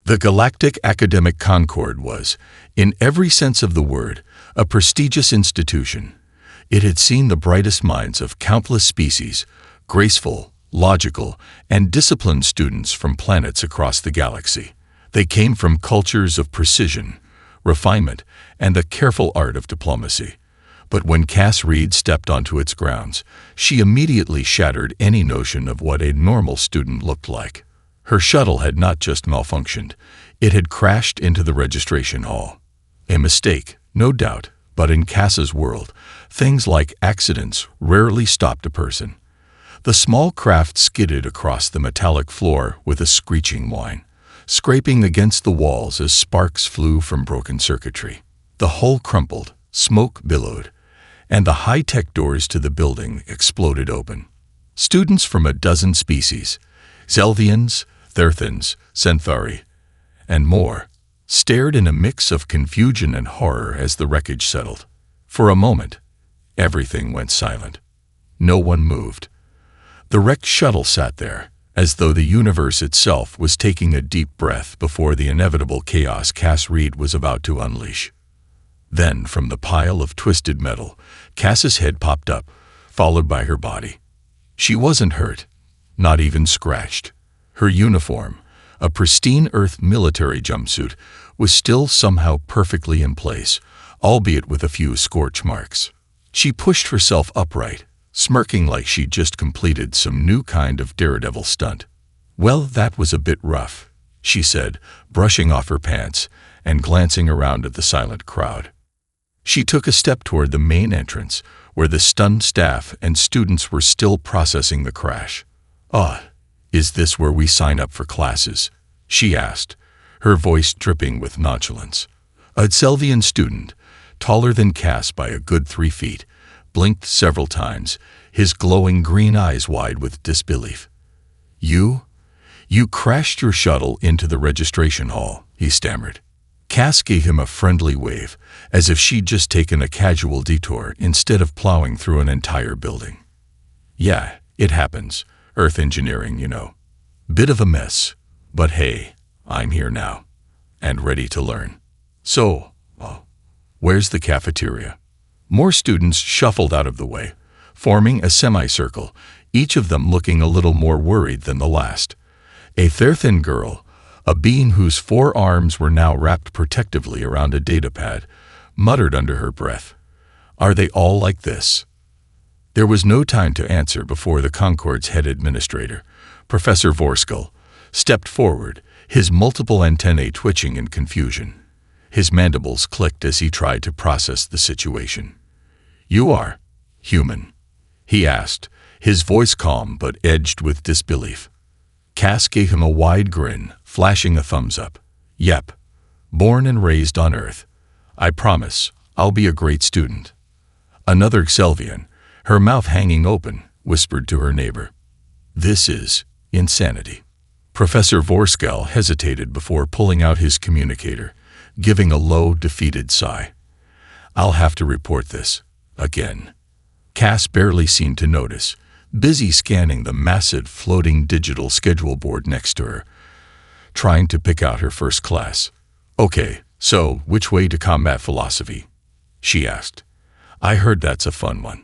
The Galactic Academic Concord was, in every sense of the word, a prestigious institution. It had seen the brightest minds of countless species, graceful, logical, and disciplined students from planets across the galaxy. They came from cultures of precision, refinement, and the careful art of diplomacy. But when Cass Reed stepped onto its grounds, she immediately shattered any notion of what a normal student looked like. Her shuttle had not just malfunctioned, it had crashed into the registration hall. A mistake, no doubt, but in Cass's world, things like accidents rarely stopped a person. The small craft skidded across the metallic floor with a screeching whine, scraping against the walls as sparks flew from broken circuitry. The hull crumpled, smoke billowed, and the high-tech doors to the building exploded open. Students from a dozen species, Zelvians, Therthans, Centauri, and more, stared in a mix of confusion and horror as the wreckage settled. For a moment, everything went silent. No one moved. The wrecked shuttle sat there, as though the universe itself was taking a deep breath before the inevitable chaos Cass Reed was about to unleash. Then, from the pile of twisted metal, Cass's head popped up, followed by her body. She wasn't hurt, not even scratched. Her uniform, a pristine Earth military jumpsuit, was still somehow perfectly in place, albeit with a few scorch marks. She pushed herself upright, smirking like she'd just completed some new kind of daredevil stunt. "Well, that was a bit rough," she said, brushing off her pants and glancing around at the silent crowd. She took a step toward the main entrance, where the stunned staff and students were still processing the crash. Is this where we sign up for classes?" she asked, her voice dripping with nonchalance. A Zelvian student, taller than Cass by a good 3 feet, blinked several times, his glowing green eyes wide with disbelief. You crashed your shuttle into the registration hall," he stammered. Cass gave him a friendly wave, as if she'd just taken a casual detour instead of plowing through an entire building. "Yeah, it happens. Earth engineering, you know. Bit of a mess, but hey, I'm here now, and ready to learn. So, where's the cafeteria?" More students shuffled out of the way, forming a semicircle, each of them looking a little more worried than the last. A Therthan girl, a being whose 4 arms were now wrapped protectively around a datapad, muttered under her breath, "Are they all like this?" There was no time to answer before the Concord's head administrator, Professor Vorskell, stepped forward, his multiple antennae twitching in confusion. His mandibles clicked as he tried to process the situation. "You are human?" he asked, his voice calm but edged with disbelief. Cass gave him a wide grin, flashing a thumbs up. "Yep. Born and raised on Earth. I promise, I'll be a great student." Another Zelvian, her mouth hanging open, whispered to her neighbor, "This is insanity." Professor Vorskell hesitated before pulling out his communicator, giving a low, defeated sigh. "I'll have to report this. Again." Cass barely seemed to notice, busy scanning the massive floating digital schedule board next to her, trying to pick out her first class. "Okay, so which way to combat philosophy?" she asked. "I heard that's a fun one."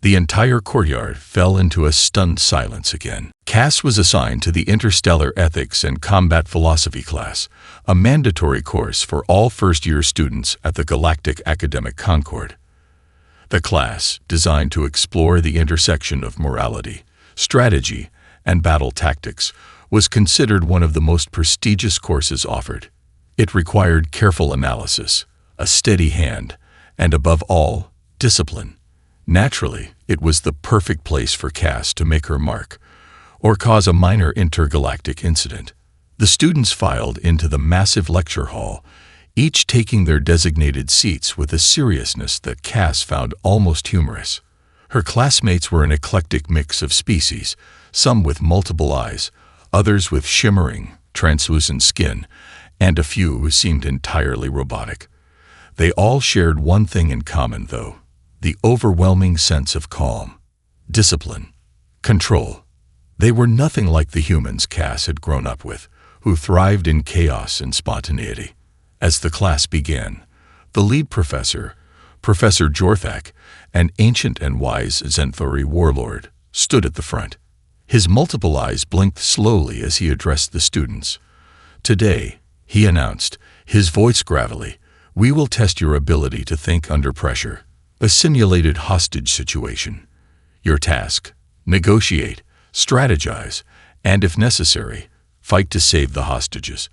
The entire courtyard fell into a stunned silence again. Cass was assigned to the Interstellar Ethics and Combat Philosophy class, a mandatory course for all first-year students at the Galactic Academic Concord. The class, designed to explore the intersection of morality, strategy, and battle tactics, was considered one of the most prestigious courses offered. It required careful analysis, a steady hand, and above all, discipline. Naturally, it was the perfect place for Cass to make her mark, or cause a minor intergalactic incident. The students filed into the massive lecture hall, each taking their designated seats with a seriousness that Cass found almost humorous. Her classmates were an eclectic mix of species, some with multiple eyes, others with shimmering, translucent skin, and a few who seemed entirely robotic. They all shared one thing in common, though: the overwhelming sense of calm, discipline, control. They were nothing like the humans Cass had grown up with, who thrived in chaos and spontaneity. As the class began, the lead professor, Professor Jorthak, an ancient and wise Zenthori warlord, stood at the front. His multiple eyes blinked slowly as he addressed the students. "Today," he announced, his voice gravelly, "we will test your ability to think under pressure. A simulated hostage situation. Your task: negotiate, strategize, and if necessary, fight to save the hostages.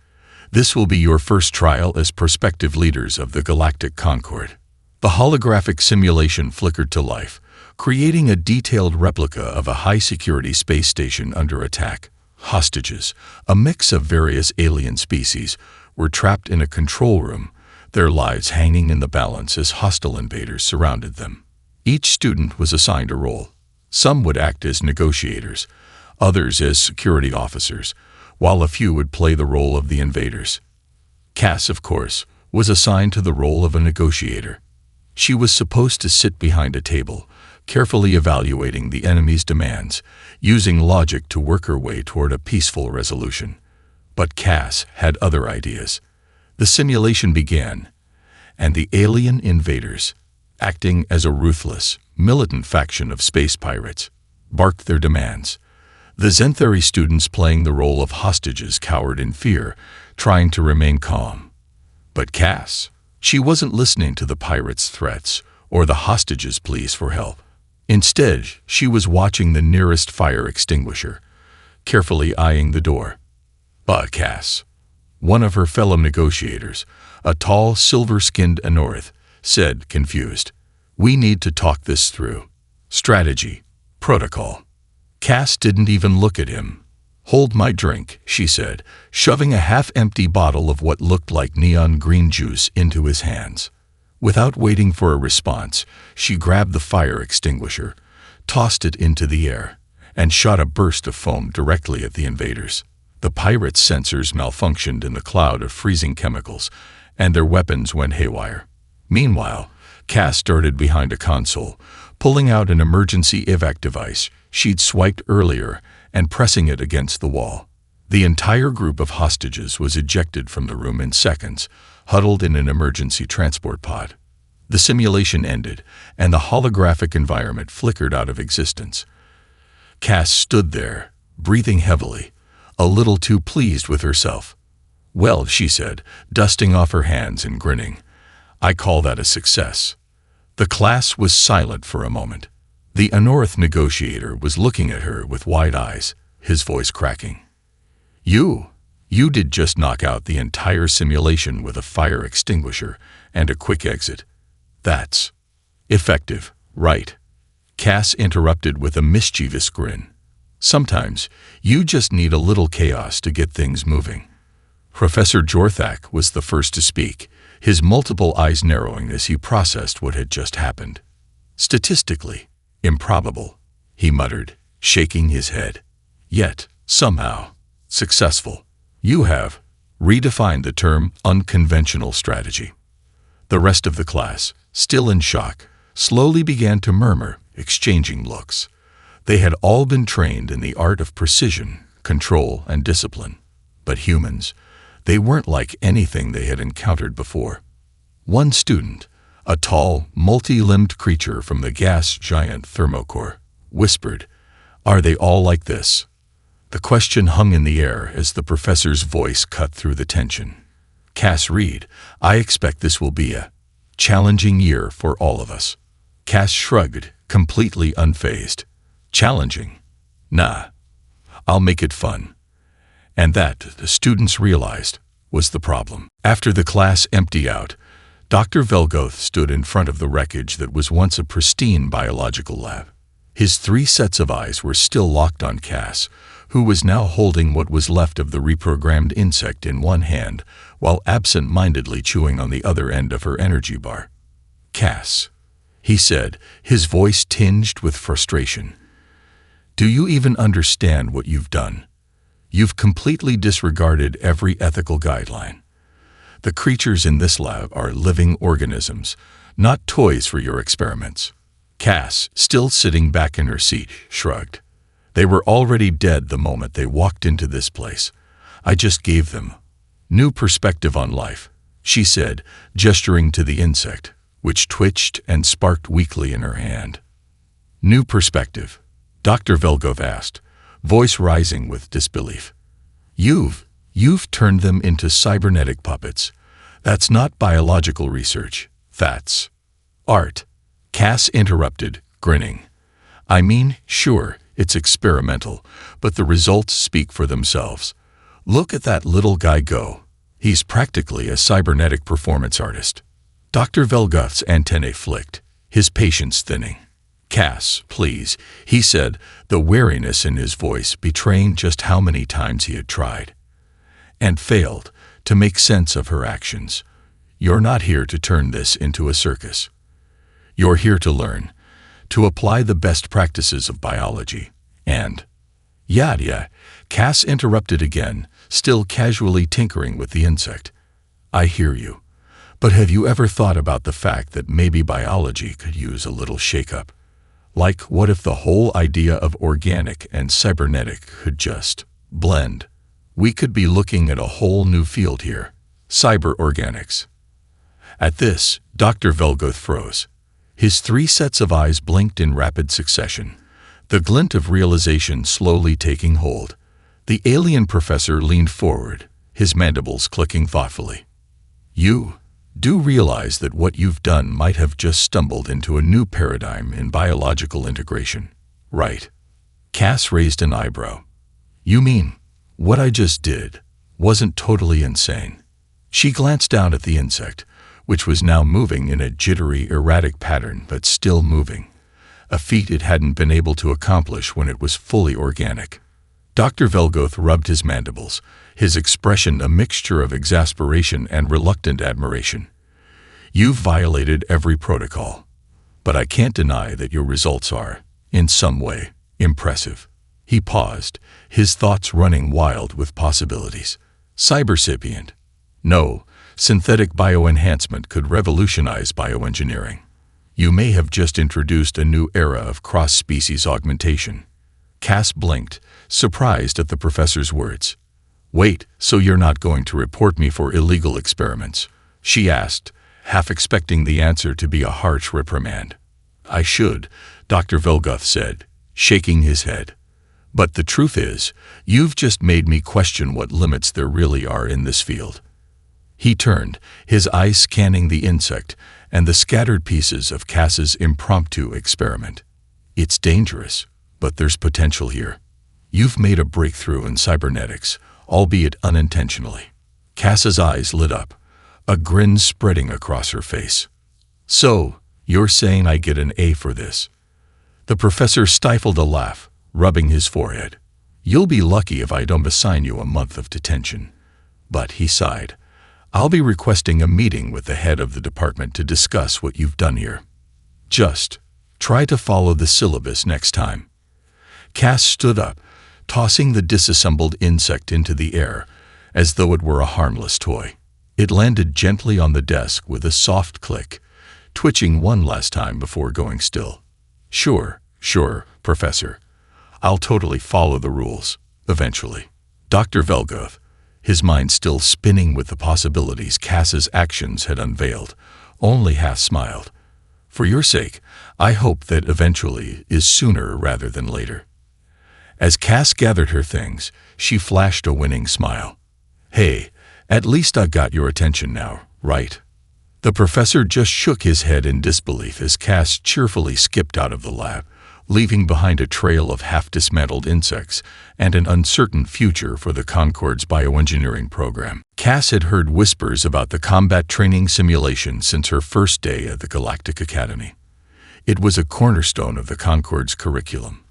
This will be your first trial as prospective leaders of the Galactic Concord." The holographic simulation flickered to life, creating a detailed replica of a high-security space station under attack. Hostages, a mix of various alien species, were trapped in a control room, their lives hanging in the balance as hostile invaders surrounded them. Each student was assigned a role. Some would act as negotiators, others as security officers, while a few would play the role of the invaders. Cass, of course, was assigned to the role of a negotiator. She was supposed to sit behind a table, carefully evaluating the enemy's demands, using logic to work her way toward a peaceful resolution. But Cass had other ideas. The simulation began, and the alien invaders, acting as a ruthless, militant faction of space pirates, barked their demands. The Zenthari students playing the role of hostages cowered in fear, trying to remain calm. But Cass, she wasn't listening to the pirates' threats or the hostages' pleas for help. Instead, she was watching the nearest fire extinguisher, carefully eyeing the door. "But Cass," one of her fellow negotiators, a tall, silver-skinned Anorth, said, confused, "we need to talk this through. Strategy, protocol." Cass didn't even look at him. "Hold my drink," she said, shoving a half-empty bottle of what looked like neon green juice into his hands. Without waiting for a response, she grabbed the fire extinguisher, tossed it into the air, and shot a burst of foam directly at the invaders. The pirates' sensors malfunctioned in the cloud of freezing chemicals, and their weapons went haywire. Meanwhile, Cass darted behind a console, pulling out an emergency evac device she'd swiped earlier and pressing it against the wall. The entire group of hostages was ejected from the room in seconds, huddled in an emergency transport pod. The simulation ended, and the holographic environment flickered out of existence. Cass stood there, breathing heavily, a little too pleased with herself. "Well," she said, dusting off her hands and grinning, "I call that a success." The class was silent for a moment. The Anorth negotiator was looking at her with wide eyes, his voice cracking. You did just knock out the entire simulation with a fire extinguisher and a quick exit. That's effective, right?" Cass interrupted with a mischievous grin. "Sometimes you just need a little chaos to get things moving." Professor Jorthak was the first to speak, his multiple eyes narrowing as he processed what had just happened. "Statistically, improbable," he muttered, shaking his head. "Yet, somehow, successful. You have redefined the term unconventional strategy." The rest of the class, still in shock, slowly began to murmur, exchanging looks. They had all been trained in the art of precision, control, and discipline. But humans, they weren't like anything they had encountered before. One student, a tall, multi-limbed creature from the gas giant Thermocore, whispered, "Are they all like this?" The question hung in the air as the professor's voice cut through the tension. "Cass Reed, I expect this will be a challenging year for all of us." Cass shrugged, completely unfazed. "Challenging? Nah. I'll make it fun." And that, the students realized, was the problem. After the class emptied out, Dr. Velgoth stood in front of the wreckage that was once a pristine biological lab. His 3 sets of eyes were still locked on Cass, who was now holding what was left of the reprogrammed insect in one hand, while absent-mindedly chewing on the other end of her energy bar. "Cass," he said, his voice tinged with frustration, "do you even understand what you've done? You've completely disregarded every ethical guideline. The creatures in this lab are living organisms, not toys for your experiments." Cass, still sitting back in her seat, shrugged. "They were already dead the moment they walked into this place. I just gave them new perspective on life, she said, gesturing to the insect, which twitched and sparked weakly in her hand. New perspective? Dr. Velgov asked, voice rising with disbelief. You've turned them into cybernetic puppets. That's not biological research. That's art. Cass interrupted, grinning. I mean, sure, it's experimental, but the results speak for themselves. Look at that little guy go. He's practically a cybernetic performance artist. Dr. Velgov's antennae flicked, his patience thinning. Cass, please, he said, the wariness in his voice betraying just how many times he had tried and failed to make sense of her actions. You're not here to turn this into a circus. You're here to learn, to apply the best practices of biology. And, yeah, Cass interrupted again, still casually tinkering with the insect. I hear you. But have you ever thought about the fact that maybe biology could use a little shake-up? Like, what if the whole idea of organic and cybernetic could just blend? We could be looking at a whole new field here, cyber-organics. At this, Dr. Velgoth froze. His 3 sets of eyes blinked in rapid succession, the glint of realization slowly taking hold. The alien professor leaned forward, his mandibles clicking thoughtfully. You do realize that what you've done might have just stumbled into a new paradigm in biological integration, right? Cass raised an eyebrow. You mean, what I just did wasn't totally insane? She glanced down at the insect, which was now moving in a jittery, erratic pattern but still moving, a feat it hadn't been able to accomplish when it was fully organic. Dr. Velgoth rubbed his mandibles, his expression a mixture of exasperation and reluctant admiration. You've violated every protocol, but I can't deny that your results are, in some way, impressive. He paused, his thoughts running wild with possibilities. Cybersipient. No, synthetic bioenhancement could revolutionize bioengineering. You may have just introduced a new era of cross-species augmentation. Cass blinked, surprised at the professor's words. Wait, so you're not going to report me for illegal experiments? She asked, half expecting the answer to be a harsh reprimand. I should, Dr. Velgoth said, shaking his head. But the truth is, you've just made me question what limits there really are in this field. He turned, his eyes scanning the insect and the scattered pieces of Cass's impromptu experiment. It's dangerous, but there's potential here. You've made a breakthrough in cybernetics, albeit unintentionally. Cass's eyes lit up, a grin spreading across her face. So, you're saying I get an A for this? The professor stifled a laugh, rubbing his forehead. You'll be lucky if I don't assign you a month of detention. But, he sighed, I'll be requesting a meeting with the head of the department to discuss what you've done here. Just try to follow the syllabus next time. Cass stood up, tossing the disassembled insect into the air, as though it were a harmless toy. It landed gently on the desk with a soft click, twitching one last time before going still. Sure, Professor. I'll totally follow the rules, eventually. Dr. Velgoth, his mind still spinning with the possibilities Cass's actions had unveiled, only half smiled. For your sake, I hope that eventually is sooner rather than later. As Cass gathered her things, she flashed a winning smile. Hey, at least I got your attention now, right? The professor just shook his head in disbelief as Cass cheerfully skipped out of the lab, leaving behind a trail of half-dismantled insects and an uncertain future for the Concord's bioengineering program. Cass had heard whispers about the combat training simulation since her first day at the Galactic Academy. It was a cornerstone of the Concord's curriculum,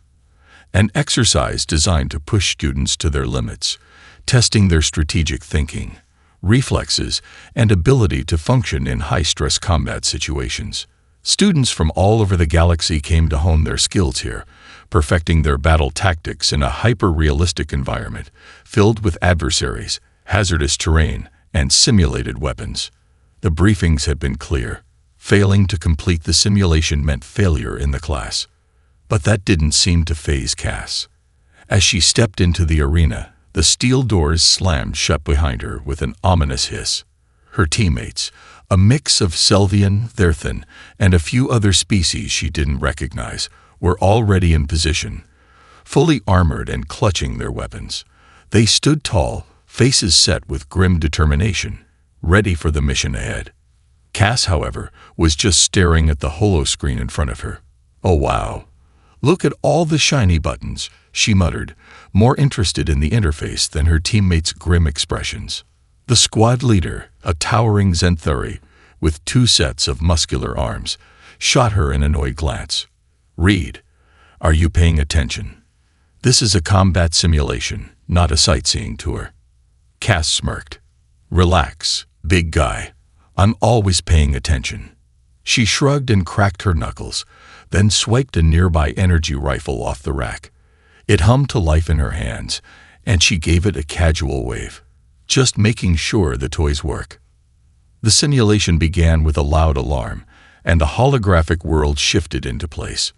an exercise designed to push students to their limits, testing their strategic thinking, reflexes, and ability to function in high-stress combat situations. Students from all over the galaxy came to hone their skills here, perfecting their battle tactics in a hyper-realistic environment filled with adversaries, hazardous terrain, and simulated weapons. The briefings had been clear. Failing to complete the simulation meant failure in the class. But that didn't seem to faze Cass. As she stepped into the arena, The steel doors slammed shut behind her with an ominous hiss. Her teammates, a mix of Selvian, Therthan, and a few other species she didn't recognize, were already in position, fully armored and clutching their weapons. They stood tall, faces set with grim determination, ready for the mission ahead. Cass, however, was just staring at the holoscreen in front of her. "Oh wow. Look at all the shiny buttons," she muttered, more interested in the interface than her teammates' grim expressions. The squad leader, a towering Zenthuri with 2 sets of muscular arms, shot her an annoyed glance. "Reed, are you paying attention? This is a combat simulation, not a sightseeing tour." Cass smirked. "Relax, big guy. I'm always paying attention." She shrugged and cracked her knuckles, then swiped a nearby energy rifle off the rack. It hummed to life in her hands, and she gave it a casual wave, just making sure the toys work. The simulation began with a loud alarm, and the holographic world shifted into place.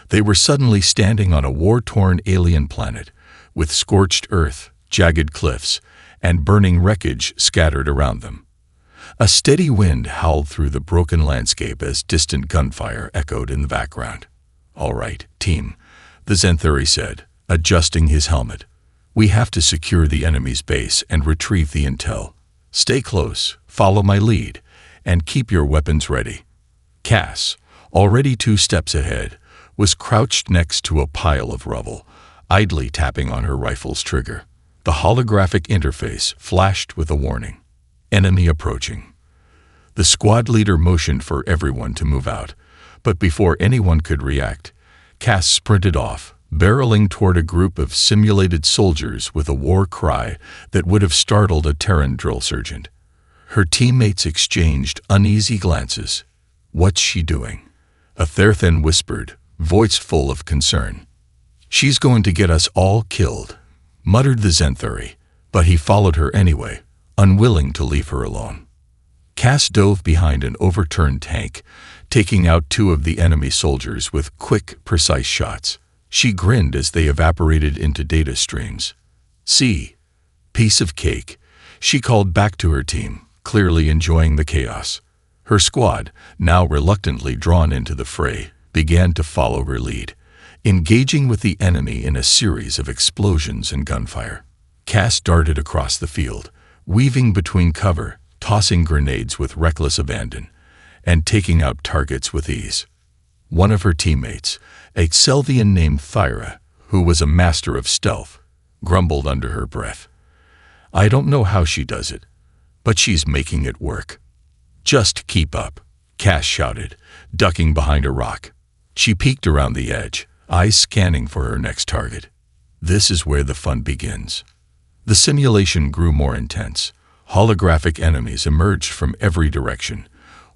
They were suddenly standing on a war-torn alien planet, with scorched earth, jagged cliffs, and burning wreckage scattered around them. A steady wind howled through the broken landscape as distant gunfire echoed in the background. "All right, team," the Zenthuri said, adjusting his helmet. "We have to secure the enemy's base and retrieve the intel. Stay close, follow my lead, and keep your weapons ready." Cass, already 2 steps ahead, was crouched next to a pile of rubble, idly tapping on her rifle's trigger. The holographic interface flashed with a warning. "Enemy approaching." The squad leader motioned for everyone to move out, but before anyone could react, Cass sprinted off, barreling toward a group of simulated soldiers with a war cry that would have startled a Terran drill sergeant. Her teammates exchanged uneasy glances. "What's she doing?" a Therthan whispered, voice full of concern. "She's going to get us all killed," muttered the Zenthuri, but he followed her anyway, unwilling to leave her alone. Cass dove behind an overturned tank, taking out 2 of the enemy soldiers with quick, precise shots. She grinned as they evaporated into data streams. "See, piece of cake," she called back to her team, clearly enjoying the chaos. Her squad, now reluctantly drawn into the fray, began to follow her lead, engaging with the enemy in a series of explosions and gunfire. Cass darted across the field, weaving between cover, tossing grenades with reckless abandon, and taking out targets with ease. One of her teammates, a Selvian named Thyra, who was a master of stealth, grumbled under her breath. "I don't know how she does it, but she's making it work." "Just keep up," Cass shouted, ducking behind a rock. She peeked around the edge, eyes scanning for her next target. This is where the fun begins. The simulation grew more intense. Holographic enemies emerged from every direction,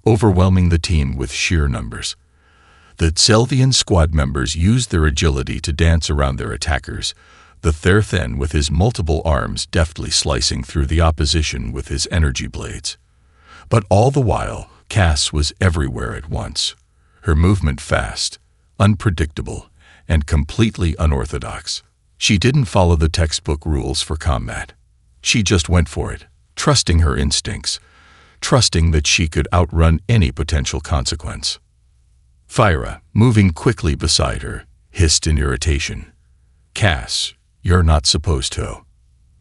overwhelming the team with sheer numbers. The Selvian squad members used their agility to dance around their attackers, the Therthan with his multiple arms deftly slicing through the opposition with his energy blades. But all the while, Cass was everywhere at once, her movement fast, unpredictable, and completely unorthodox. She didn't follow the textbook rules for combat. She just went for it, trusting her instincts, trusting that she could outrun any potential consequence. Thyra, moving quickly beside her, hissed in irritation. "Cass, you're not supposed to."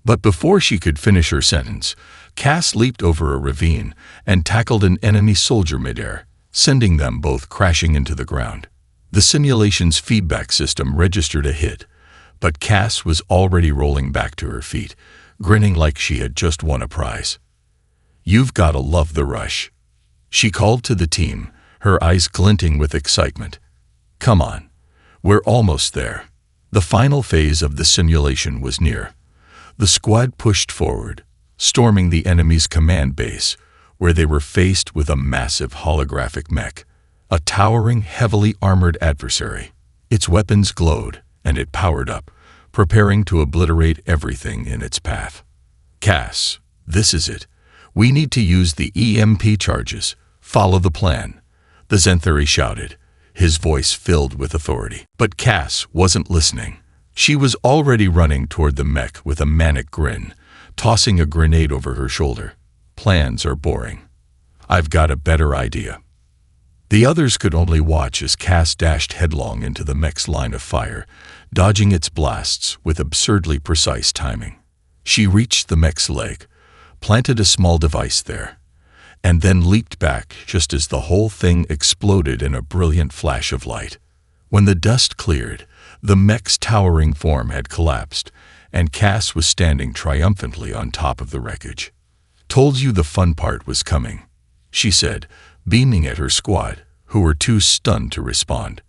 But before she could finish her sentence, Cass leaped over a ravine and tackled an enemy soldier midair, sending them both crashing into the ground. The simulation's feedback system registered a hit, but Cass was already rolling back to her feet, grinning like she had just won a prize. "You've got to love the rush," she called to the team, her eyes glinting with excitement. "Come on, we're almost there." The final phase of the simulation was near. The squad pushed forward, storming the enemy's command base, where they were faced with a massive holographic mech, a towering, heavily armored adversary. Its weapons glowed, and it powered up, preparing to obliterate everything in its path. "Cass, this is it. We need to use the EMP charges. Follow the plan," the Zenthuri shouted, his voice filled with authority. But Cass wasn't listening. She was already running toward the mech with a manic grin, tossing a grenade over her shoulder. Plans are boring. I've got a better idea. The others could only watch as Cass dashed headlong into the mech's line of fire, dodging its blasts with absurdly precise timing. She reached the mech's leg, planted a small device there, and then leaped back just as the whole thing exploded in a brilliant flash of light. When the dust cleared, the mech's towering form had collapsed, and Cass was standing triumphantly on top of the wreckage. "Told you the fun part was coming," she said, beaming at her squad, who were too stunned to respond.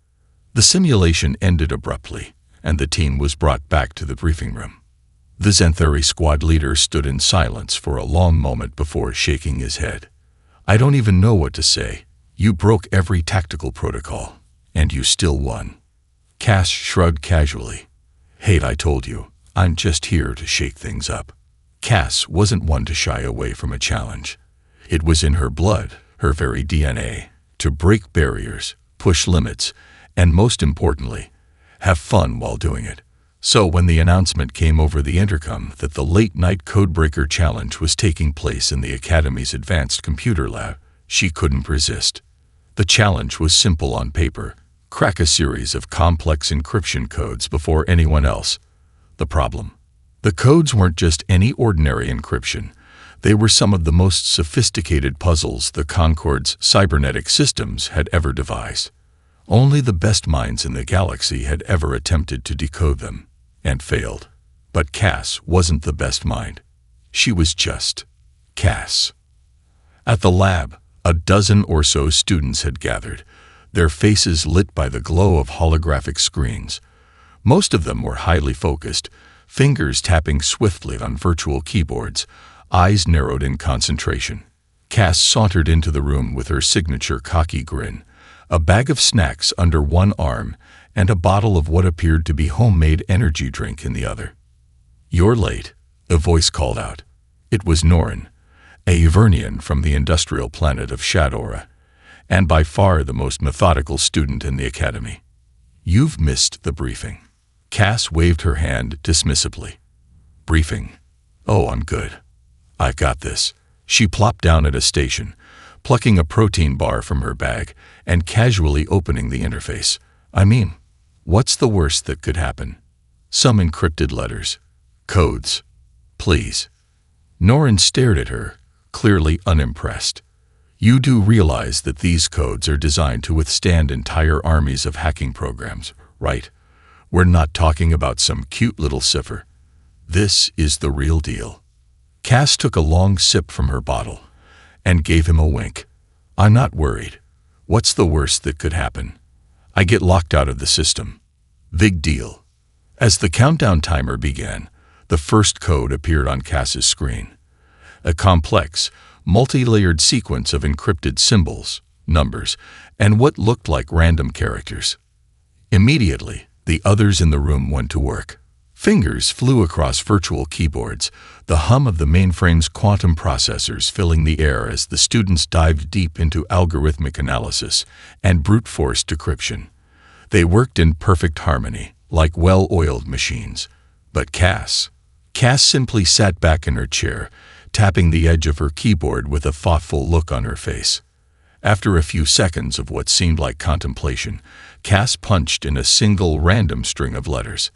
The simulation ended abruptly, and the team was brought back to the briefing room. The Xanthari squad leader stood in silence for a long moment before shaking his head. "I don't even know what to say. You broke every tactical protocol, and you still won." Cass shrugged casually. "Hey, I told you, I'm just here to shake things up." Cass wasn't one to shy away from a challenge. It was in her blood, her very DNA, to break barriers, push limits, and most importantly, have fun while doing it. So when the announcement came over the intercom that the late-night Codebreaker Challenge was taking place in the Academy's Advanced Computer Lab, she couldn't resist. The challenge was simple on paper: crack a series of complex encryption codes before anyone else. The problem? The codes weren't just any ordinary encryption. They were some of the most sophisticated puzzles the Concord's cybernetic systems had ever devised. Only the best minds in the galaxy had ever attempted to decode them, and failed. But Cass wasn't the best mind. She was just Cass. At the lab, a dozen or so students had gathered, their faces lit by the glow of holographic screens. Most of them were highly focused, fingers tapping swiftly on virtual keyboards, eyes narrowed in concentration. Cass sauntered into the room with her signature cocky grin, a bag of snacks under one arm and a bottle of what appeared to be homemade energy drink in the other. "You're late," a voice called out. It was Norin, a Evernian from the industrial planet of Shadora, and by far the most methodical student in the academy. "You've missed the briefing." Cass waved her hand dismissively. "Briefing? Oh, I'm good. I got this." She plopped down at a station, plucking a protein bar from her bag and casually opening the interface. "I mean, what's the worst that could happen? Some encrypted letters. Codes. Please." Norin stared at her, clearly unimpressed. "You do realize that these codes are designed to withstand entire armies of hacking programs, right? We're not talking about some cute little cipher. This is the real deal." Cass took a long sip from her bottle and gave him a wink. "I'm not worried. What's the worst that could happen? I get locked out of the system. Big deal." As the countdown timer began, the first code appeared on Cass's screen. A complex, multi-layered sequence of encrypted symbols, numbers, and what looked like random characters. Immediately, the others in the room went to work. Fingers flew across virtual keyboards, the hum of the mainframe's quantum processors filling the air as the students dived deep into algorithmic analysis and brute force decryption. They worked in perfect harmony, like well-oiled machines. But Cass simply sat back in her chair, tapping the edge of her keyboard with a thoughtful look on her face. After a few seconds of what seemed like contemplation, Cass punched in a single random string of letters.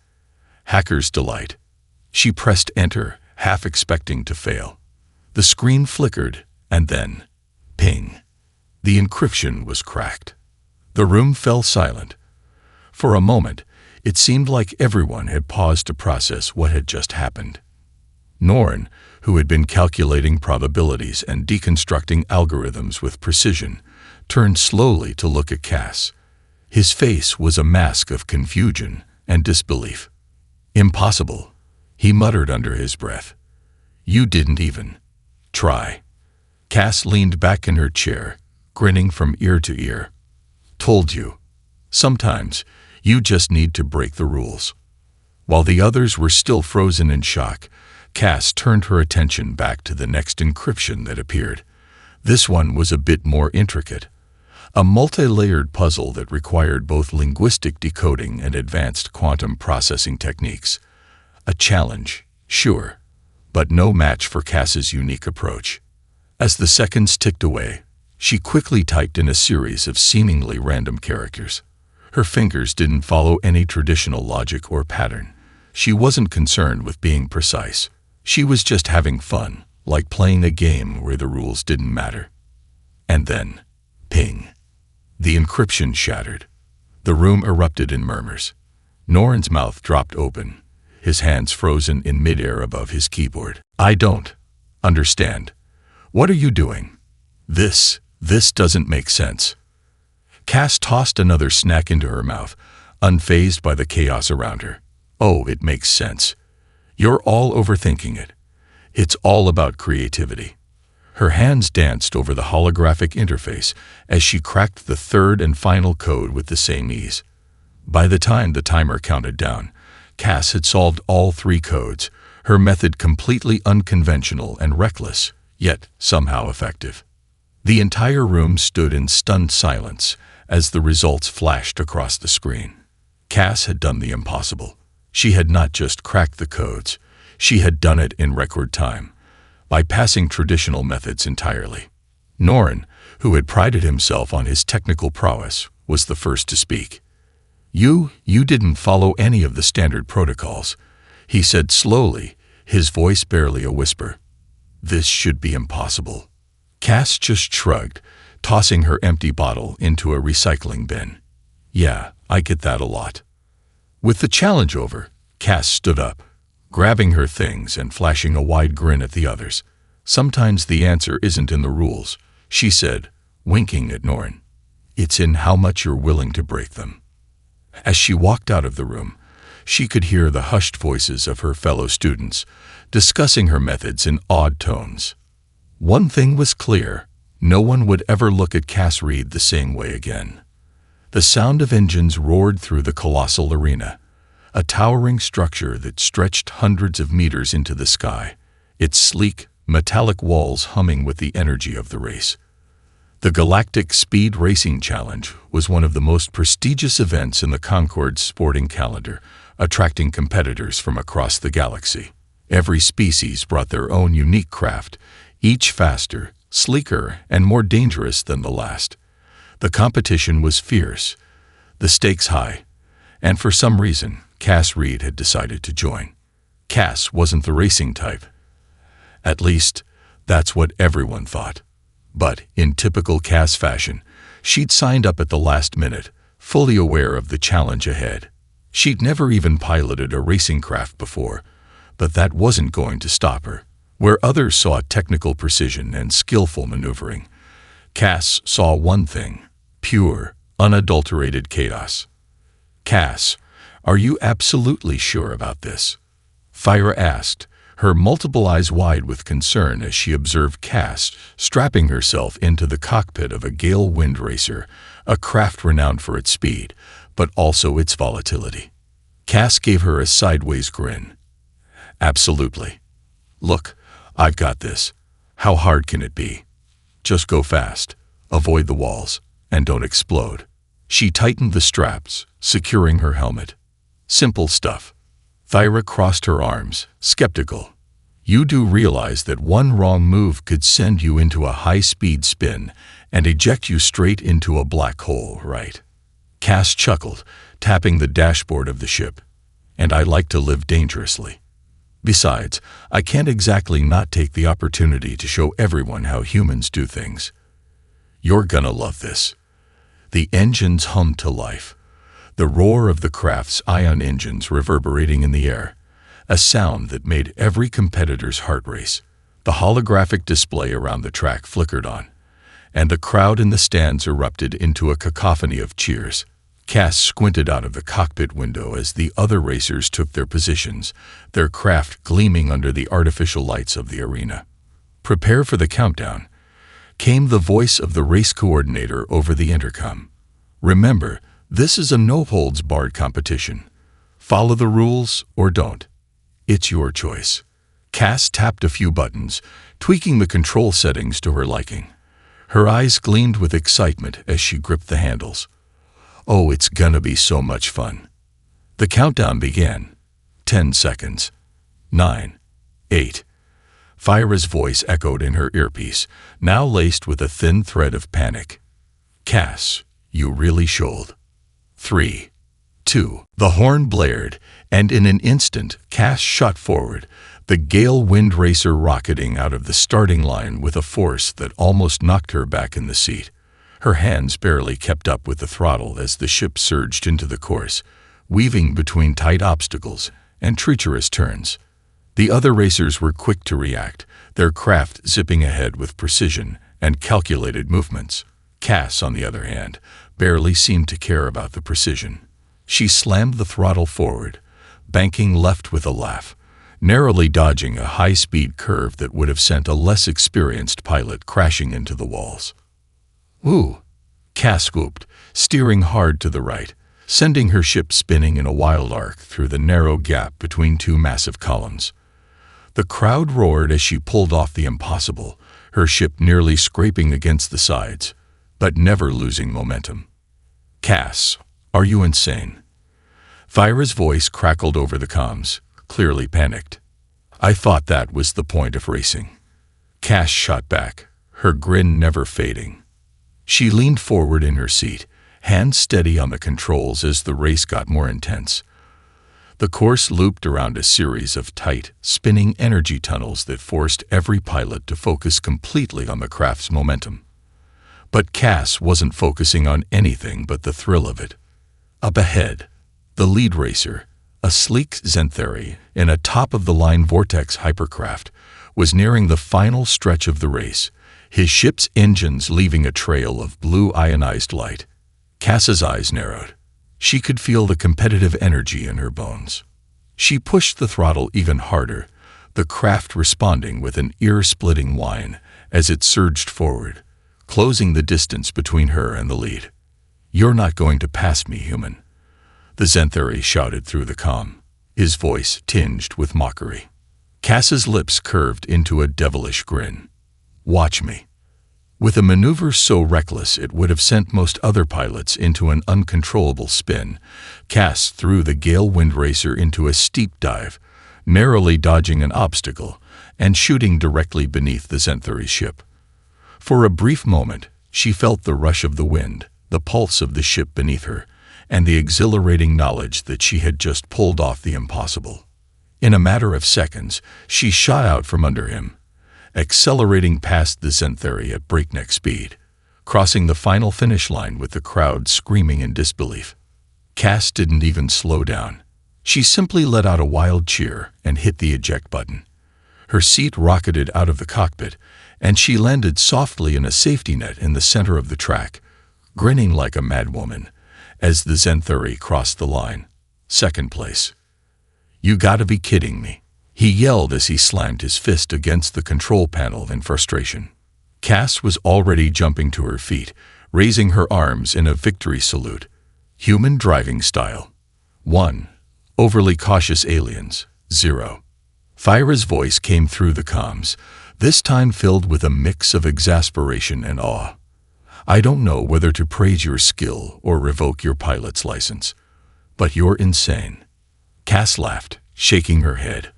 Hacker's delight. She pressed enter, half expecting to fail. The screen flickered, and then, ping. The encryption was cracked. The room fell silent. For a moment, it seemed like everyone had paused to process what had just happened. Norin, who had been calculating probabilities and deconstructing algorithms with precision, turned slowly to look at Cass. His face was a mask of confusion and disbelief. "Impossible," he muttered under his breath. "You didn't even try." Cass leaned back in her chair, grinning from ear to ear. "Told you. Sometimes you just need to break the rules." While the others were still frozen in shock, Cass turned her attention back to the next encryption that appeared. This one was a bit more intricate. a multi-layered puzzle that required both linguistic decoding and advanced quantum processing techniques. A challenge, sure, but no match for Cass's unique approach. As the seconds ticked away, she quickly typed in a series of seemingly random characters. Her fingers didn't follow any traditional logic or pattern. She wasn't concerned with being precise. She was just having fun, like playing a game where the rules didn't matter. And then, ping. The encryption shattered. The room erupted in murmurs. Norin's mouth dropped open, his hands frozen in midair above his keyboard. I don't understand. What are you doing? This doesn't make sense. Cass tossed another snack into her mouth, unfazed by the chaos around her. Oh, it makes sense. You're all overthinking it. It's all about creativity. Her hands danced over the holographic interface as she cracked the third and final code with the same ease. By the time the timer counted down, Cass had solved all 3 codes, her method completely unconventional and reckless, yet somehow effective. The entire room stood in stunned silence as the results flashed across the screen. Cass had done the impossible. She had not just cracked the codes, she had done it in record time, bypassing traditional methods entirely. Norin, who had prided himself on his technical prowess, was the first to speak. You didn't follow any of the standard protocols," he said slowly, his voice barely a whisper. "This should be impossible." Cass just shrugged, tossing her empty bottle into a recycling bin. "Yeah, I get that a lot." With the challenge over, Cass stood up, grabbing her things and flashing a wide grin at the others. "Sometimes the answer isn't in the rules," she said, winking at Norin. "It's in how much you're willing to break them." As she walked out of the room, she could hear the hushed voices of her fellow students, discussing her methods in awed tones. One thing was clear: no one would ever look at Cass Reed the same way again. The sound of engines roared through the colossal arena, a towering structure that stretched hundreds of meters into the sky, its sleek, metallic walls humming with the energy of the race. The Galactic Speed Racing Challenge was one of the most prestigious events in the Concord's sporting calendar, attracting competitors from across the galaxy. Every species brought their own unique craft, each faster, sleeker, and more dangerous than the last. The competition was fierce, the stakes high, and for some reason, Cass Reed had decided to join. Cass wasn't the racing type. At least, that's what everyone thought. But, in typical Cass fashion, she'd signed up at the last minute, fully aware of the challenge ahead. She'd never even piloted a racing craft before, but that wasn't going to stop her. Where others saw technical precision and skillful maneuvering, Cass saw one thing: pure, unadulterated chaos. "Cass, are you absolutely sure about this?" Thyra asked, her multiple eyes wide with concern as she observed Cass strapping herself into the cockpit of a gale wind racer, a craft renowned for its speed, but also its volatility. Cass gave her a sideways grin. "Absolutely. Look, I've got this. How hard can it be? Just go fast, avoid the walls, and don't explode." She tightened the straps, securing her helmet. Simple stuff. Thyra crossed her arms, skeptical. "You do realize that one wrong move could send you into a high-speed spin and eject you straight into a black hole, right?" Cass chuckled, tapping the dashboard of the ship. "And I like to live dangerously. Besides, I can't exactly not take the opportunity to show everyone how humans do things. You're gonna love this." The engines hummed to life, the roar of the craft's ion engines reverberating in the air, a sound that made every competitor's heart race. The holographic display around the track flickered on, and the crowd in the stands erupted into a cacophony of cheers. Cass squinted out of the cockpit window as the other racers took their positions, their craft gleaming under the artificial lights of the arena. "Prepare for the countdown," came the voice of the race coordinator over the intercom. "Remember, this is a no-holds-barred competition. Follow the rules or don't. It's your choice." Cass tapped a few buttons, tweaking the control settings to her liking. Her eyes gleamed with excitement as she gripped the handles. Oh, it's gonna be so much fun. The countdown began. 10 seconds. 9. 8. Fyra's voice echoed in her earpiece, now laced with a thin thread of panic. Cass, you really should. 3. 2. The horn blared, and in an instant, Cass shot forward, the gale wind racer rocketing out of the starting line with a force that almost knocked her back in the seat. Her hands barely kept up with the throttle as the ship surged into the course, weaving between tight obstacles and treacherous turns. The other racers were quick to react, their craft zipping ahead with precision and calculated movements. Cass, on the other hand, barely seemed to care about the precision. She slammed the throttle forward, banking left with a laugh, narrowly dodging a high-speed curve that would have sent a less experienced pilot crashing into the walls. "Woo!" Cass whooped, steering hard to the right, sending her ship spinning in a wild arc through the narrow gap between two massive columns. The crowd roared as she pulled off the impossible, her ship nearly scraping against the sides, but never losing momentum. "Cass, are you insane?" Fyra's voice crackled over the comms, clearly panicked. "I thought that was the point of racing." Cass shot back, her grin never fading. She leaned forward in her seat, hands steady on the controls as the race got more intense. The course looped around a series of tight, spinning energy tunnels that forced every pilot to focus completely on the craft's momentum. But Cass wasn't focusing on anything but the thrill of it. Up ahead, the lead racer, a sleek Xanthari in a top-of-the-line Vortex hypercraft, was nearing the final stretch of the race, his ship's engines leaving a trail of blue ionized light. Cass's eyes narrowed. She could feel the competitive energy in her bones. She pushed the throttle even harder, the craft responding with an ear-splitting whine as it surged forward, closing the distance between her and the lead. "You're not going to pass me, human," the Xanthari shouted through the comm, his voice tinged with mockery. Cass's lips curved into a devilish grin. "Watch me." With a maneuver so reckless it would have sent most other pilots into an uncontrollable spin, Cass threw the gale wind racer into a steep dive, narrowly dodging an obstacle and shooting directly beneath the Xanthari's ship. For a brief moment, she felt the rush of the wind, the pulse of the ship beneath her, and the exhilarating knowledge that she had just pulled off the impossible. In a matter of seconds, she shot out from under him, accelerating past the Xanthari at breakneck speed, crossing the final finish line with the crowd screaming in disbelief. Cass didn't even slow down. She simply let out a wild cheer and hit the eject button. Her seat rocketed out of the cockpit, and she landed softly in a safety net in the center of the track, grinning like a madwoman as the Xanthari crossed the line. "Second place." "You gotta be kidding me," he yelled as he slammed his fist against the control panel in frustration. Cass was already jumping to her feet, raising her arms in a victory salute. Human driving style. 1. Overly cautious aliens. 0. Fyra's voice came through the comms, this time filled with a mix of exasperation and awe. "I don't know whether to praise your skill or revoke your pilot's license, but you're insane." Cass laughed, shaking her head.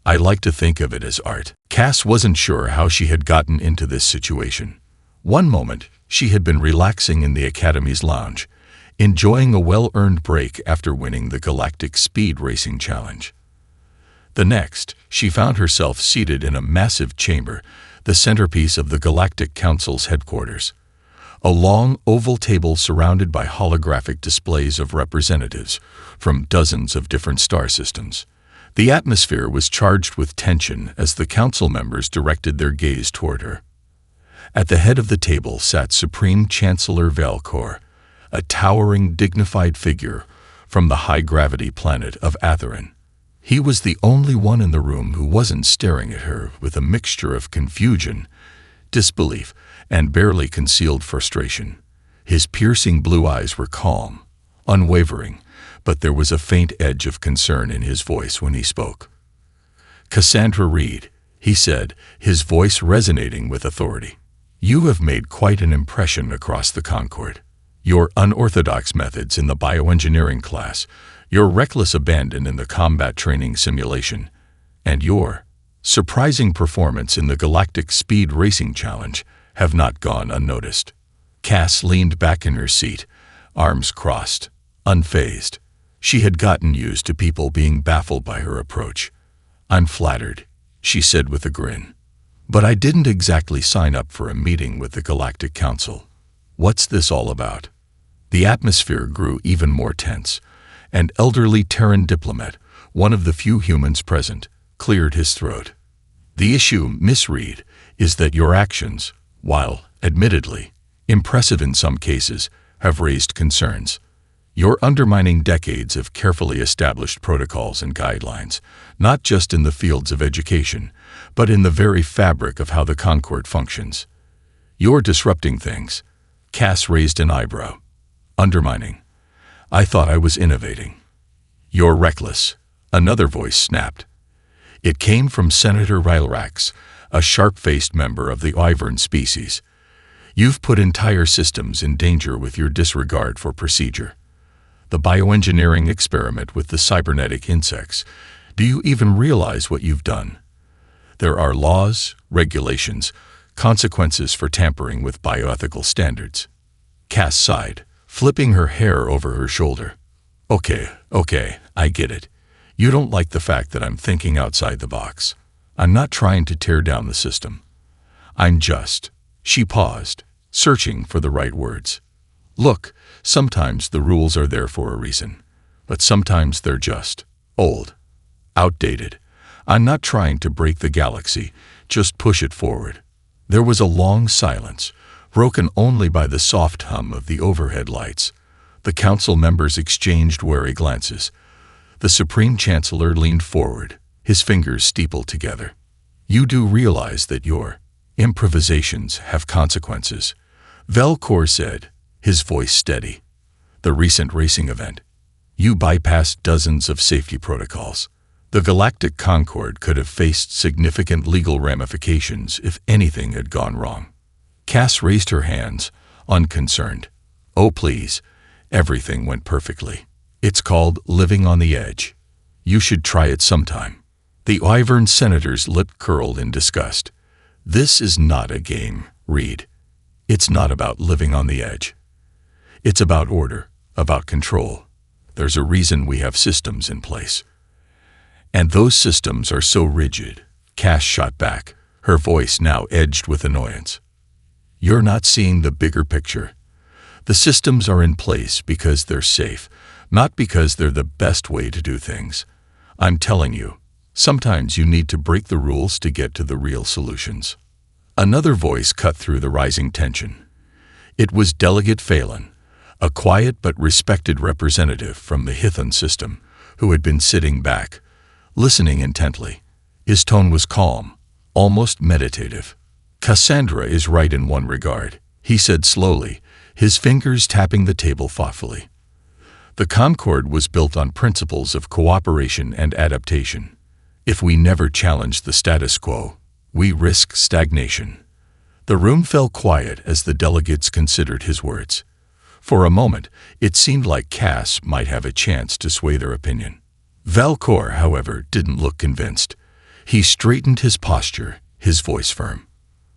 "I like to think of it as art." Cass wasn't sure how she had gotten into this situation. One moment, she had been relaxing in the Academy's lounge, enjoying a well-earned break after winning the Galactic Speed Racing Challenge. The next, she found herself seated in a massive chamber, the centerpiece of the Galactic Council's headquarters. A long, oval table surrounded by holographic displays of representatives from dozens of different star systems. The atmosphere was charged with tension as the council members directed their gaze toward her. At the head of the table sat Supreme Chancellor Valcor, a towering, dignified figure from the high-gravity planet of Atherin. He was the only one in the room who wasn't staring at her with a mixture of confusion, disbelief, and barely concealed frustration. His piercing blue eyes were calm, unwavering, but there was a faint edge of concern in his voice when he spoke. "Cassandra Reed," he said, his voice resonating with authority. You have made quite an impression across the Concord. Your unorthodox methods in the bioengineering class, your reckless abandon in the combat training simulation, and your surprising performance in the Galactic Speed Racing Challenge have not gone unnoticed. Cass leaned back in her seat, arms crossed, unfazed. She had gotten used to people being baffled by her approach. "I'm flattered," she said with a grin. "But I didn't exactly sign up for a meeting with the Galactic Council. What's this all about?" The atmosphere grew even more tense. An elderly Terran diplomat, one of the few humans present, cleared his throat. "The issue, Miss Reed, is that your actions, while, admittedly, impressive in some cases, have raised concerns. You're undermining decades of carefully established protocols and guidelines, not just in the fields of education, but in the very fabric of how the Concord functions. You're disrupting things." Cass raised an eyebrow. "Undermining? I thought I was innovating." "You're reckless," another voice snapped. It came from Senator Rylrax, a sharp-faced member of the Wyvern species. "You've put entire systems in danger with your disregard for procedure. The bioengineering experiment with the cybernetic insects. Do you even realize what you've done? There are laws, regulations, consequences for tampering with bioethical standards." Cass sighed, flipping her hair over her shoulder. Okay, I get it. You don't like the fact that I'm thinking outside the box. I'm not trying to tear down the system. I'm just—" She paused, searching for the right words. "Look, sometimes the rules are there for a reason, but sometimes they're just old, outdated. I'm not trying to break the galaxy, just push it forward." There was a long silence, broken only by the soft hum of the overhead lights. The council members exchanged wary glances. The Supreme Chancellor leaned forward, his fingers steepled together. "You do realize that your improvisations have consequences," Velcor said, his voice steady. "The recent racing event. You bypassed dozens of safety protocols. The Galactic Concord could have faced significant legal ramifications if anything had gone wrong." Cass raised her hands, unconcerned. "Oh, please. Everything went perfectly. It's called living on the edge. You should try it sometime." The Wyvern senator's lip curled in disgust. "This is not a game, Reed. It's not about living on the edge. It's about order, about control. There's a reason we have systems in place. And those systems are so rigid." Cass shot back, her voice now edged with annoyance. "You're not seeing the bigger picture. The systems are in place because they're safe, not because they're the best way to do things. I'm telling you, sometimes you need to break the rules to get to the real solutions." Another voice cut through the rising tension. It was Delegate Phelan, a quiet but respected representative from the Hython system, who had been sitting back, listening intently. His tone was calm, almost meditative. "Cassandra is right in one regard," he said slowly, his fingers tapping the table thoughtfully. "The Concord was built on principles of cooperation and adaptation. If we never challenge the status quo, we risk stagnation." The room fell quiet as the delegates considered his words. For a moment, it seemed like Cass might have a chance to sway their opinion. Velcor, however, didn't look convinced. He straightened his posture, his voice firm.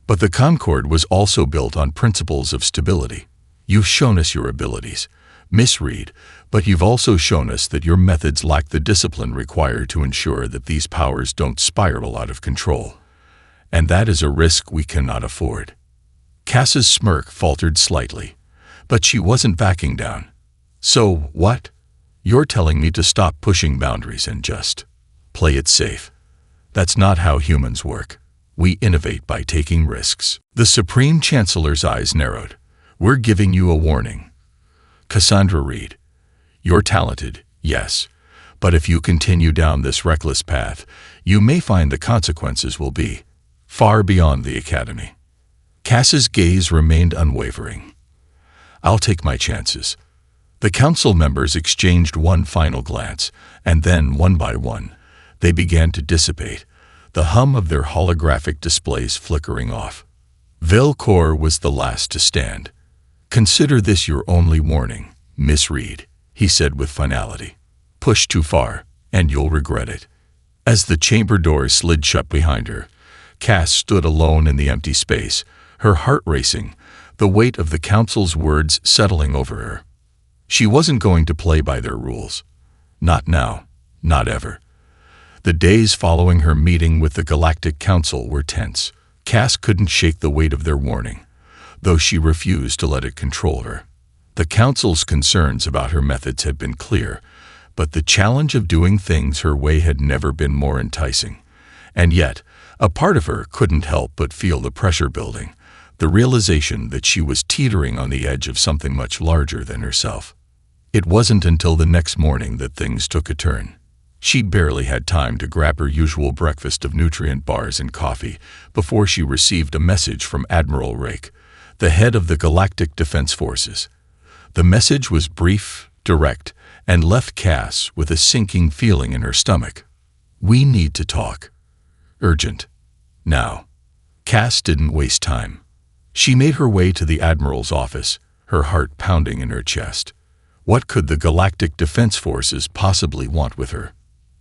"But the Concord was also built on principles of stability. You've shown us your abilities, Miss Reed, but you've also shown us that your methods lack the discipline required to ensure that these powers don't spiral out of control. And that is a risk we cannot afford." Cass's smirk faltered slightly, but she wasn't backing down. "So, what? You're telling me to stop pushing boundaries and just play it safe? That's not how humans work. We innovate by taking risks." The Supreme Chancellor's eyes narrowed. "We're giving you a warning. Cassandra Reed, you're talented, yes, but if you continue down this reckless path, you may find the consequences will be far beyond the Academy." Cass's gaze remained unwavering. "I'll take my chances." The council members exchanged one final glance, and then, one by one, they began to dissipate, the hum of their holographic displays flickering off. Velcor was the last to stand. "Consider this your only warning, Miss Reed," he said with finality. "Push too far, and you'll regret it." As the chamber doors slid shut behind her, Cass stood alone in the empty space, her heart racing, the weight of the council's words settling over her. She wasn't going to play by their rules. Not now, not ever. The days following her meeting with the Galactic Council were tense. Cass couldn't shake the weight of their warning, though she refused to let it control her. The Council's concerns about her methods had been clear, but the challenge of doing things her way had never been more enticing. And yet, a part of her couldn't help but feel the pressure building, the realization that she was teetering on the edge of something much larger than herself. It wasn't until the next morning that things took a turn. She'd barely had time to grab her usual breakfast of nutrient bars and coffee before she received a message from Admiral Rake, the head of the Galactic Defense Forces. The message was brief, direct, and left Cass with a sinking feeling in her stomach. "We need to talk. Urgent. Now." Cass didn't waste time. She made her way to the Admiral's office, her heart pounding in her chest. What could the Galactic Defense Forces possibly want with her?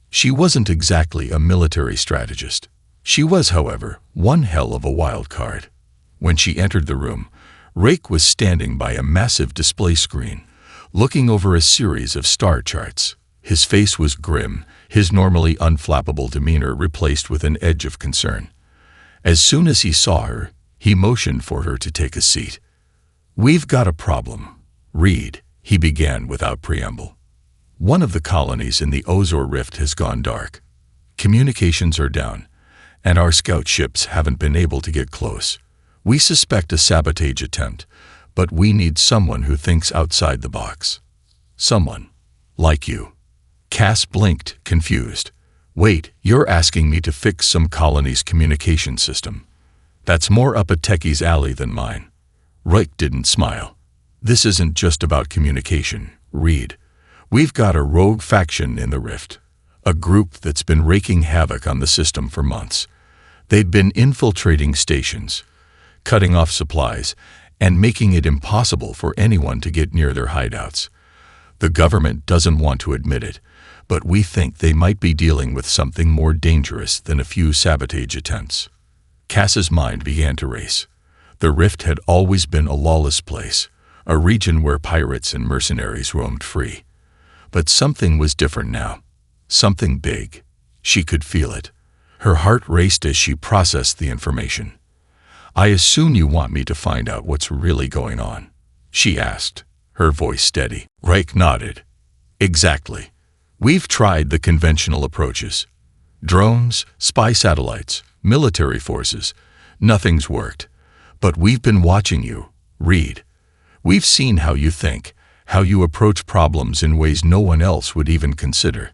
She wasn't exactly a military strategist. She was, however, one hell of a wild card. When she entered the room, Rake was standing by a massive display screen, looking over a series of star charts. His face was grim, his normally unflappable demeanor replaced with an edge of concern. As soon as he saw her, he motioned for her to take a seat. "We've got a problem, Reed," he began without preamble. "One of the colonies in the Ozor Rift has gone dark. Communications are down, and our scout ships haven't been able to get close. We suspect a sabotage attempt, but we need someone who thinks outside the box. Someone like you." Cass blinked, confused. "Wait, you're asking me to fix some colony's communication system? That's more up a techie's alley than mine." Rake didn't smile. "This isn't just about communication, Reed. We've got a rogue faction in the Rift, a group that's been raking havoc on the system for months. They'd been infiltrating stations, cutting off supplies, and making it impossible for anyone to get near their hideouts. The government doesn't want to admit it, but we think they might be dealing with something more dangerous than a few sabotage attempts." Cass's mind began to race. The Rift had always been a lawless place, a region where pirates and mercenaries roamed free. But something was different now. Something big. She could feel it. Her heart raced as she processed the information. "I assume you want me to find out what's really going on?" she asked, her voice steady. Rake nodded. "Exactly. We've tried the conventional approaches. Drones, spy satellites, military forces. Nothing's worked. But we've been watching you, Reed. We've seen how you think, how you approach problems in ways no one else would even consider.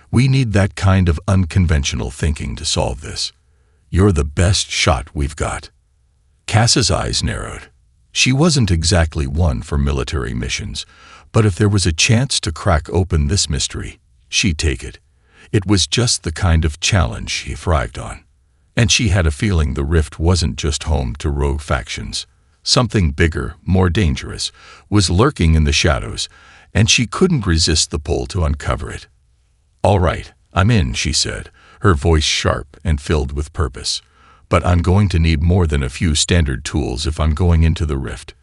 We need that kind of unconventional thinking to solve this. You're the best shot we've got." Cass's eyes narrowed. She wasn't exactly one for military missions, but if there was a chance to crack open this mystery, she'd take it. It was just the kind of challenge she thrived on. And she had a feeling the Rift wasn't just home to rogue factions. Something bigger, more dangerous, was lurking in the shadows, and she couldn't resist the pull to uncover it. "All right, I'm in," she said, her voice sharp and filled with purpose. "But I'm going to need more than a few standard tools if I'm going into the Rift.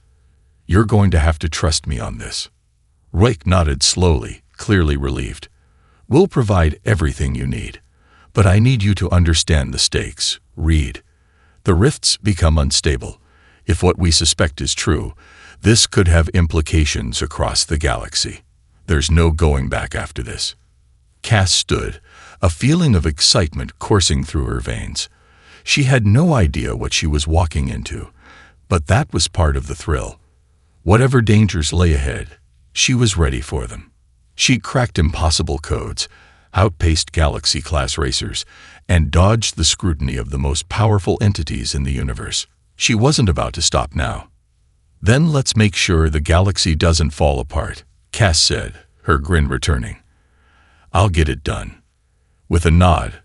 You're going to have to trust me on this." Rake nodded slowly, clearly relieved. "We'll provide everything you need. But I need you to understand the stakes, Reed. The Rift's become unstable. If what we suspect is true, this could have implications across the galaxy. There's no going back after this." Cass stood, a feeling of excitement coursing through her veins. She had no idea what she was walking into, but that was part of the thrill. Whatever dangers lay ahead, she was ready for them. She cracked impossible codes, outpaced galaxy-class racers, and dodged the scrutiny of the most powerful entities in the universe. She wasn't about to stop now. "Then let's make sure the galaxy doesn't fall apart," Cass said, her grin returning. "I'll get it done." With a nod,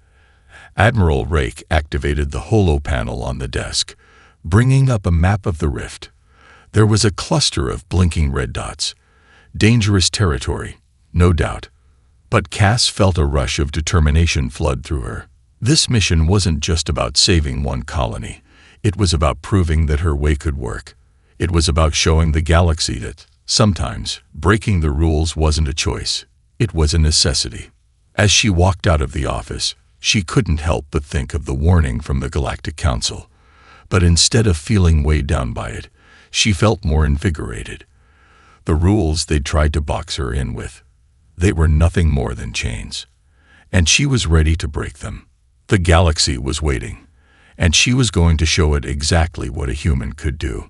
Admiral Rake activated the holo panel on the desk, bringing up a map of the rift. There was a cluster of blinking red dots. Dangerous territory, no doubt. But Cass felt a rush of determination flood through her. This mission wasn't just about saving one colony. It was about proving that her way could work. It was about showing the galaxy that, sometimes, breaking the rules wasn't a choice. It was a necessity. As she walked out of the office, she couldn't help but think of the warning from the Galactic Council. But instead of feeling weighed down by it, she felt more invigorated. The rules they'd tried to box her in with, they were nothing more than chains. And she was ready to break them. The galaxy was waiting, and she was going to show it exactly what a human could do.